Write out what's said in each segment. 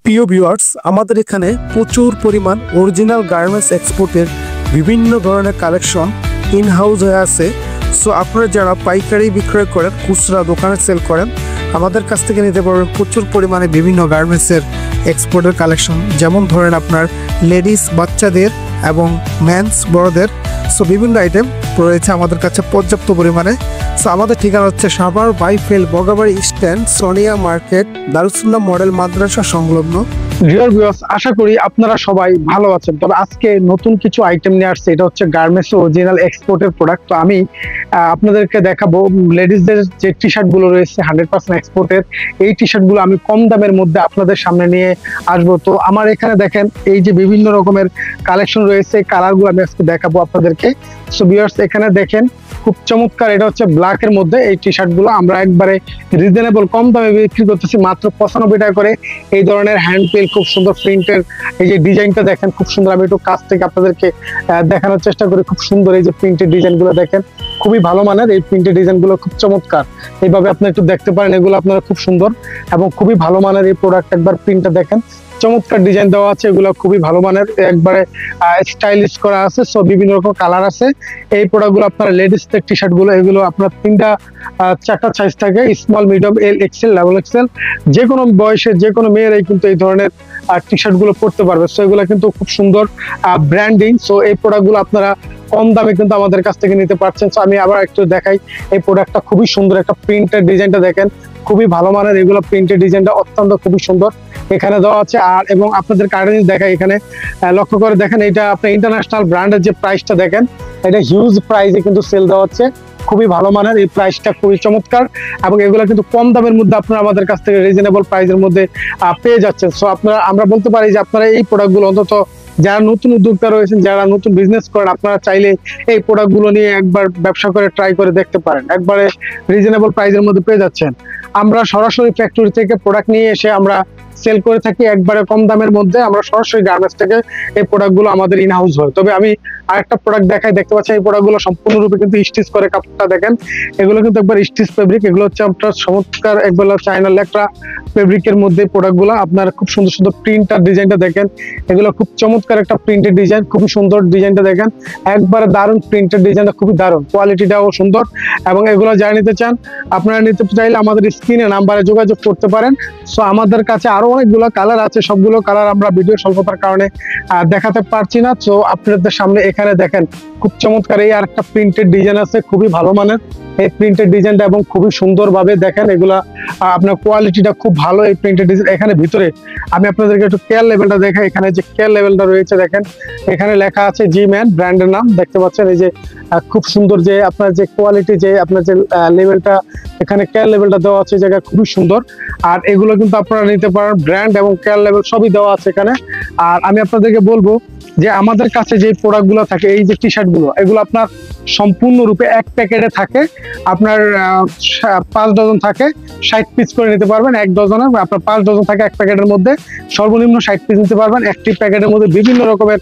প্রিয় ভিউয়ার্স, আমাদের এখানে প্রচুর পরিমাণ অরিজিনাল গার্মেন্টস এক্সপোর্টের বিভিন্ন ধরনের কালেকশন ইন হাউস হয়ে আছে। সো আপনারা যারা পাইকারি বিক্রয় করেন, খুচরা দোকানে সেল করেন, আমাদের কাছ থেকে নিতে পারবেন প্রচুর পরিমাণে বিভিন্ন গার্মেন্টসের এক্সপোর্টের কালেকশন। যেমন ধরেন আপনার লেডিস, বাচ্চাদের এবং মেন্স, বড়দের। সো বিভিন্ন আইটেম রয়েছে আমাদের কাছে পর্যাপ্ত পরিমাণে। সো আমাদের ঠিকানা হচ্ছে Savar Baipail Bogabari stand, Sonia market, Darussunnah model মাদ্রাসা সংলগ্ন। ডিয়ার ভিউয়ার্স, আশা করি আপনারা সবাই ভালো আছেন। তবে আজকে নতুন কিছু আইটেম নিয়ে আসছে, এটা হচ্ছে গার্মেন্টস অরিজিনাল এক্সপোর্টের প্রোডাক্ট। তো আমি আপনাদেরকে দেখাবো লেডিসদের যে টি শার্ট গুলো রয়েছে 100% এক্সপোর্টের। এই টি শার্ট গুলো আমি কম দামের মধ্যে আপনাদের সামনে নিয়ে আসবো। তো আমার এখানে দেখেন এই যে বিভিন্ন রকমের কালেকশন রয়েছে, কালার গুলো আমি আজকে দেখাবো আপনাদেরকে। সো ভিউয়ার্স, এখানে দেখেন খুব চমৎকার, এটা হচ্ছে ব্ল্যাক এর মধ্যে এই টি শার্ট গুলো আমরা একবারে রিজনেবল কম দামে বিক্রি করতেছি, মাত্র 95 টাকা করে। এই ধরনের হ্যান্ড পেল, খুব সুন্দর প্রিন্টের এই যে ডিজাইনটা দেখেন, খুব সুন্দর। আমি একটু কাছ থেকে আপনাদেরকে দেখানোর চেষ্টা করি। খুব সুন্দর এই যে প্রিন্টের ডিজাইন গুলো দেখেন, খুবই ভালো মানের। এই প্রিন্টের ডিজাইন গুলো খুব চমৎকার, এইভাবে আপনি একটু দেখতে পারেন। এগুলো আপনারা খুব সুন্দর এবং খুবই ভালো মানের এই প্রোডাক্ট। একবার প্রিন্টটা দেখেন, চমৎকার ডিজাইন দেওয়া আছে, এগুলো খুবই ভালো মানের, একবারে স্টাইলিশ করা আছে। সো বিভিন্ন রকম কালার আছে। এই প্রোডাক্টগুলো আপনার লেডিসদের টি শার্ট গুলো, এগুলো আপনার 3-4টা সাইজ থাকে, স্মল, মিডিয়াম, এল, এক্সেল, ডাবল এক্সেল। যে কোনো বয়সের যে কোনো মেয়েরাই কিন্তু এই ধরনের টি শার্ট গুলো পরতে পারবে। সো এগুলো কিন্তু খুব সুন্দর ব্র্যান্ডিং। সো এই প্রোডাক্টগুলো আপনারা কম দামে কিন্তু আমাদের কাছ থেকে নিতে পারছেন। সো আমি আবার একটু দেখাই, এই প্রোডাক্টটা খুবই সুন্দর, একটা প্রিন্টের ডিজাইনটা দেখেন, খুবই ভালো মানের। এগুলো প্রিন্টের ডিজাইনটা অত্যন্ত খুবই সুন্দর এখানে দেওয়া আছে। আর এবং আপনাদের কার্ডে দেখাই, এখানে লক্ষ্য করে দেখেন, এটা আপনার ইন্টারন্যাশনাল ব্র্যান্ডের যে প্রাইসটা দেখেন, এটা হিউজ প্রাইসে কিন্তু সেল দেওয়া হচ্ছে, খুবই ভালো মানের। এই প্রাইসটা খুবই চমৎকার এবং এগুলো কিন্তু কম দামের মধ্যে আপনারা আমাদের কাছ থেকে রিজনেবল প্রাইসের মধ্যে পেয়ে যাচ্ছেন। সো আমরা বলতে পারি যে আপনারা এই প্রোডাক্টগুলো অন্তত যারা নতুন উদ্যোক্তা রয়েছেন, যারা নতুন বিজনেস করেন, আপনারা চাইলে এই প্রোডাক্টগুলো নিয়ে একবার ব্যবসা করে ট্রাই করে দেখতে পারেন। একবারে রিজনেবল প্রাইসের মধ্যে পেয়ে যাচ্ছেন। আমরা সরাসরি ফ্যাক্টরি থেকে প্রোডাক্ট নিয়ে এসে আমরা সেল করে থাকি একবারে কম দামের মধ্যে। আমরা সরাসরি গার্মেন্টস থেকে এই প্রোডাক্টগুলো আমাদের ইন হাউস হয়। তবে আমি আরেকটা প্রোডাক্ট দেখাই, দেখতে পাচ্ছেন এই প্রোডাক্টগুলো সম্পূর্ণরূপে কিন্তু স্টিচ করে, কাপড়টা দেখেন, এগুলো কিন্তু একবার স্টিচ ফেব্রিক। এগুলো হচ্ছে আপনার চমৎকার একবার চায়না লেকটা ফেব্রিকের মধ্যে প্রোডাক্টগুলো। আপনার খুব সুন্দর সুন্দর প্রিন্ট আর ডিজাইনটা দেখেন, এগুলো খুব চমৎকার একটা প্রিন্টের ডিজাইন, খুবই সুন্দর ডিজাইনটা দেখেন, একবারে দারুণ প্রিন্টের ডিজাইনটা, খুবই দারুণ, কোয়ালিটিটাও সুন্দর। এবং এগুলো যারা নিতে চান, আপনারা নিতে চাইলে আমাদের স্ক্রিনে নাম্বারে যোগাযোগ করতে পারেন। সো আমাদের কাছে আরো অনেকগুলো কালার আছে, সবগুলো কালার আমরা ভিডিও স্বল্পতার কারণে দেখাতে পারছি না। তো আপনাদের সামনে এখানে দেখেন খুব চমৎকার এই আরেকটা প্রিন্টেড ডিজাইন আছে, খুবই ভালো মানের এই প্রিন্টেড ডিজাইনটা এবং খুবই সুন্দর ভাবে দেখেন। এগুলা আপনার কোয়ালিটিটা খুব ভালো এই প্রিন্টেড ডিজাইন। এখানে ভিতরে আমি আপনাদেরকে একটু কেয়ার লেভেলটা দেখাই। এখানে যে কেয়ার লেভেলটা রয়েছে দেখেন, এখানে লেখা আছে জি ম্যান, ব্র্যান্ডের নাম দেখতে পাচ্ছেন। এই যে খুব সুন্দর যে আপনার যে কোয়ালিটি, যে আপনার যে লেভেলটা, এখানে কেয়ার লেভেলটা দেওয়া আছে, জায়গা খুবই সুন্দর। আর এগুলো কিন্তু আপনারা নিতে পারেন, ব্র্যান্ড এবং কেয়ার লেভেল সবই দেওয়া আছে এখানে। আর আমি আপনাদেরকে বলবো যে আমাদের কাছে যে প্রোডাক্টগুলো থাকে, এই যে টি শার্ট গুলো, এগুলো আপনার সম্পূর্ণরূপে এক প্যাকেটে থাকে, আপনার 5 ডজন থাকে, 60 পিস করে নিতে পারবেন। 1 ডজনে আপনার 5 ডজন থাকে এক প্যাকেটের মধ্যে, সর্বনিম্ন 60 পিস নিতে পারবেন। একটি প্যাকেটের মধ্যে বিভিন্ন রকমের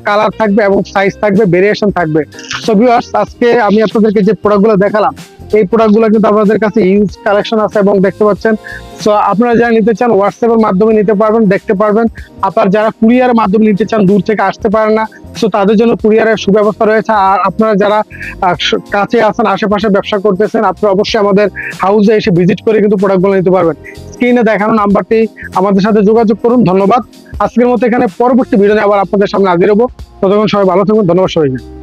কালার থাকবে এবং সাইজ থাকবে, ভেরিয়েশন থাকবে। সো ভিউয়ার্স, আজকে আমি আপনাদেরকে যে প্রোডাক্টগুলো দেখালাম, এই প্রোডাক্টগুলো কিন্তু আপনাদের কাছে ইউজ কালেকশন আছে এবং দেখতে পাচ্ছেন। সো আপনারা যারা নিতে চান হোয়াটসঅ্যাপের মাধ্যমে নিতে পারবেন, দেখতে পারবেন। আপনার যারা কুরিয়ারের মাধ্যমে নিতে চান, দূর থেকে আসতে পারেন না, সো তাদের জন্য কুরিয়ারের সুব্যবস্থা রয়েছে। আর আপনারা যারা কাছে আছেন, আশেপাশে ব্যবসা করতেছেন, আপনারা অবশ্যই আমাদের হাউসে এসে ভিজিট করে কিন্তু প্রোডাক্টগুলো নিতে পারবেন। স্ক্রিনে দেখানো নাম্বারটি আমাদের সাথে যোগাযোগ করুন। ধন্যবাদ। আজকের মতো এখানে পরবর্তী ভিডিও আবার আপনাদের সামনে হাজির হবো। ততক্ষণ সবাই ভালো থাকুন। ধন্যবাদ সবাইকে।